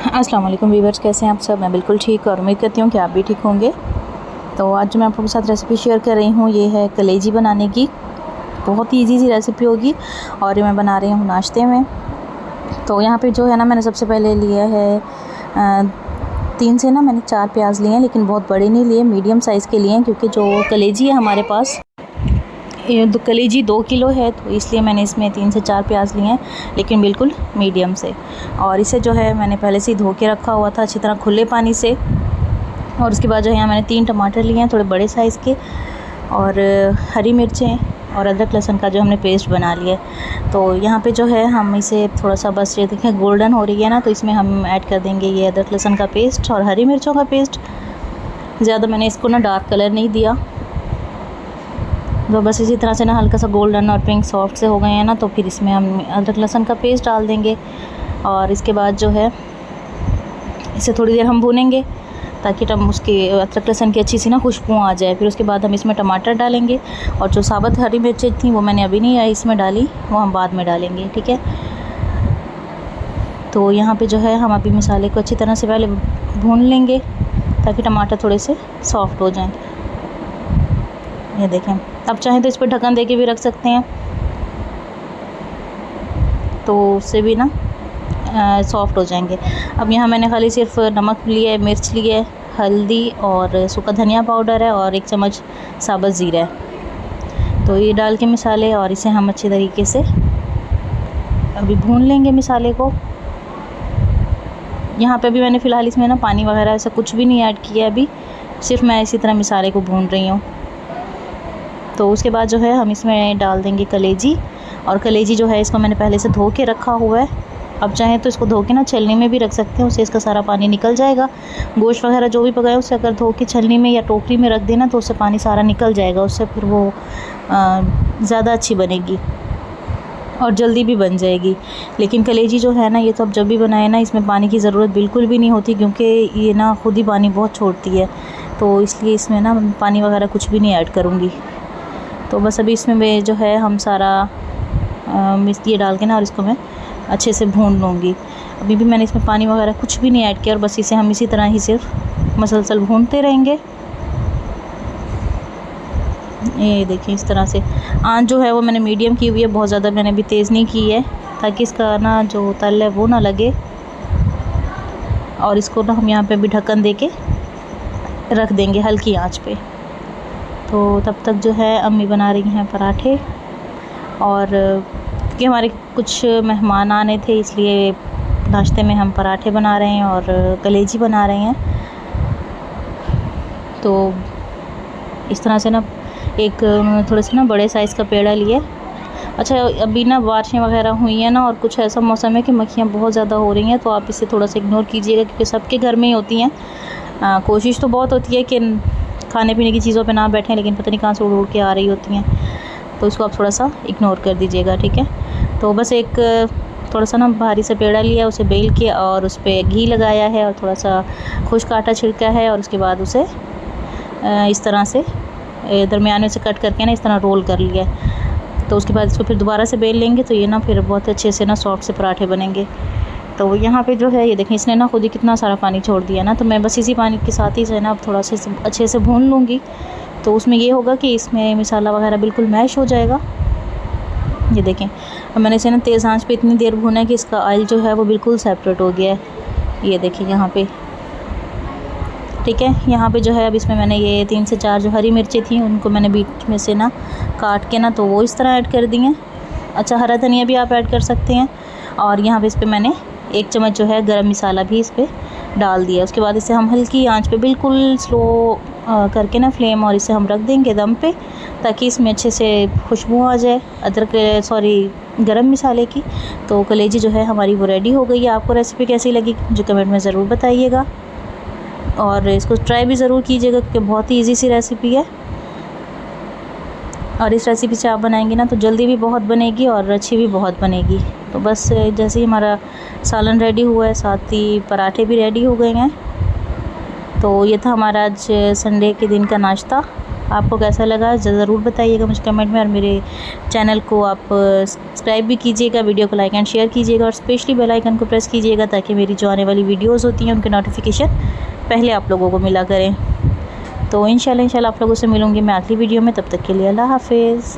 अस्सलाम वालेकुम व्यूअर्स, कैसे हैं आप सब। मैं बिल्कुल ठीक और उम्मीद करती हूँ कि आप भी ठीक होंगे। तो आज जो मैं आप लोगों के साथ रेसिपी शेयर कर रही हूँ ये है कलेजी बनाने की। बहुत ही ईजी सी रेसिपी होगी और ये मैं बना रही हूँ नाश्ते में। तो यहाँ पे जो है ना, मैंने सबसे पहले लिया है 3 से ना मैंने 4 प्याज लिए हैं, लेकिन बहुत बड़े नहीं लिए, मीडियम साइज़ के लिए हैं, क्योंकि जो कलेजी है हमारे पास ये कलेजी 2 किलो है, तो इसलिए मैंने इसमें 3 से 4 प्याज लिए हैं, लेकिन बिल्कुल मीडियम से। और इसे जो है मैंने पहले से ही धो के रखा हुआ था अच्छी तरह खुले पानी से। और उसके बाद जो है यहाँ मैंने 3 टमाटर लिए हैं थोड़े बड़े साइज़ के, और हरी मिर्चें और अदरक लहसुन का जो हमने पेस्ट बना लिया है। तो यहाँ पे जो है हम इसे थोड़ा सा बस ये देखें गोल्डन हो रही है ना, तो इसमें हम ऐड कर देंगे ये अदरक लहसुन का पेस्ट और हरी मिर्चों का पेस्ट। ज़्यादा मैंने इसको ना डार्क कलर नहीं दिया, तो बस इसी तरह से ना हल्का सा गोल्डन और पिंक सॉफ्ट से हो गए हैं ना, तो फिर इसमें हम अदरक लहसुन का पेस्ट डाल देंगे। और इसके बाद जो है इसे थोड़ी देर हम भूनेंगे ताकि उसकी अदरक लहसुन की अच्छी सी ना खुशबू आ जाए। फिर उसके बाद हम इसमें टमाटर डालेंगे, और जो साबुत हरी मिर्चें थी वो मैंने अभी नहीं इसमें डाली, वो हम बाद में डालेंगे, ठीक है। तो यहाँ पे जो है हम अभी मसाले को अच्छी तरह से पहले भून लेंगे ताकि टमाटर थोड़े से सॉफ्ट हो जाएँ। ये देखें, अब चाहें तो इस पर ढक्कन दे के भी रख सकते हैं, तो उससे भी ना सॉफ्ट हो जाएंगे। अब यहाँ मैंने खाली सिर्फ नमक लिया है, मिर्च लिया है, हल्दी और सूखा धनिया पाउडर है, और 1 चम्मच साबुत ज़ीरा है। तो ये डाल के मसाले, और इसे हम अच्छे तरीके से अभी भून लेंगे मसाले को। यहाँ पे भी मैंने फ़िलहाल इसमें ना पानी वगैरह ऐसा कुछ भी नहीं ऐड किया अभी, सिर्फ मैं इसी तरह मसाले को भून रही हूँ। तो उसके बाद जो है हम इसमें डाल देंगे कलेजी, और कलेजी जो है इसको मैंने पहले से धो के रखा हुआ है। अब चाहें तो इसको धो के ना छलनी में भी रख सकते हैं, उससे इसका सारा पानी निकल जाएगा। गोश्त वगैरह जो भी पकाए उसे अगर धो के छलनी में या टोकरी में रख देना तो उससे पानी सारा निकल जाएगा, उससे फिर वो ज़्यादा अच्छी बनेगी और जल्दी भी बन जाएगी। लेकिन कलेजी जो है ना, ये तो अब जब भी बनाए ना इसमें पानी की ज़रूरत बिल्कुल भी नहीं होती, क्योंकि ये ना खुद ही पानी बहुत छोड़ती है, तो इसलिए इसमें ना पानी वगैरह कुछ भी नहीं ऐड करूँगी। तो बस अभी इसमें जो है हम सारा ये डाल के ना, और इसको मैं अच्छे से भून लूँगी। अभी भी मैंने इसमें पानी वगैरह कुछ भी नहीं ऐड किया, और बस इसे हम इसी तरह ही सिर्फ मसलसल भूनते रहेंगे। ये देखिए इस तरह से आंच जो है वो मैंने मीडियम की हुई है, बहुत ज़्यादा मैंने अभी तेज़ नहीं की है, ताकि इसका ना जो तल है वो ना लगे। और इसको ना हम यहाँ पे भी ढक्कन दे के रख देंगे हल्की आँच पे। तो तब तक जो है अम्मी बना रही हैं पराठे, और क्योंकि हमारे कुछ मेहमान आने थे इसलिए नाश्ते में हम पराठे बना रहे हैं और कलेजी बना रहे हैं। तो इस तरह से ना एक उन्होंने थोड़े से ना बड़े साइज़ का पेड़ा लिया। अच्छा, अभी ना बारिशें वगैरह हुई हैं ना, और कुछ ऐसा मौसम है कि मक्खियाँ बहुत ज़्यादा हो रही हैं, तो आप इसे थोड़ा सा इग्नोर कीजिएगा, क्योंकि सबके घर में ही होती हैं। कोशिश तो बहुत होती है कि खाने पीने की चीज़ों पे ना बैठें, लेकिन पता नहीं कहाँ से उड़ उड़ के आ रही होती हैं, तो इसको आप थोड़ा सा इग्नोर कर दीजिएगा, ठीक है। तो बस एक थोड़ा सा ना भारी सा पेड़ा लिया, उसे बेल के और उस पर घी लगाया है, और थोड़ा सा खुश्क आटा छिड़का है, और उसके बाद उसे इस तरह से दरमियान में से कट करके ना इस तरह रोल कर लिया। तो उसके बाद इसको फिर दोबारा से बेल लेंगे, तो ये ना फिर बहुत अच्छे से ना सॉफ्ट से पराठे बनेंगे। तो यहाँ पे जो है ये देखें, इसने ना खुद ही कितना सारा पानी छोड़ दिया ना, तो मैं बस इसी पानी के साथ ही जो है ना अब थोड़ा सा अच्छे से भून लूँगी। तो उसमें ये होगा कि इसमें मसाला वगैरह बिल्कुल मैश हो जाएगा। ये देखें, अब मैंने इसे ना तेज़ आंच पे इतनी देर भूना है कि इसका ऑयल जो है वो बिल्कुल सेपरेट हो गया है। ये देखिए यहाँ पे, ठीक है। यहाँ पे जो है अब इसमें मैंने ये 3 से 4 जो हरी मिर्चें थी उनको मैंने बीच में से ना काट के ना तो वो इस तरह ऐड कर दी हैं। अच्छा, हरा धनिया भी आप ऐड कर सकते हैं। और यहाँ पे इस पर मैंने 1 चम्मच जो है गरम मसाला भी इस पर डाल दिया। उसके बाद इसे हम हल्की आंच पे बिल्कुल स्लो करके ना फ्लेम, और इसे हम रख देंगे दम पे, ताकि इसमें अच्छे से खुशबू आ जाए गरम मसाले की। तो कलेजी जो है हमारी वो रेडी हो गई है। आपको रेसिपी कैसी लगी मुझे कमेंट में ज़रूर बताइएगा, और इसको ट्राई भी ज़रूर कीजिएगा, क्योंकि बहुत ही ईजी सी रेसिपी है। और इस रेसिपी से आप बनाएंगे ना तो जल्दी भी बहुत बनेगी और अच्छी भी बहुत बनेगी। तो बस जैसे ही हमारा सालन रेडी हुआ है, साथ ही पराठे भी रेडी हो गए हैं। तो ये था हमारा आज संडे के दिन का नाश्ता। आपको कैसा लगा ज़रूर बताइएगा मुझे कमेंट में, और मेरे चैनल को आप सब्सक्राइब भी कीजिएगा, वीडियो को लाइक एंड शेयर कीजिएगा, और स्पेशली बेल आइकन को प्रेस कीजिएगा ताकि मेरी जो आने वाली वीडियोज़ होती हैं उनके नोटिफिकेशन पहले आप लोगों को मिला करें। तो इंशाल्लाह आप लोगों से मिलूँगी मैं अगली वीडियो में। तब तक के लिए अल्लाह हाफिज़।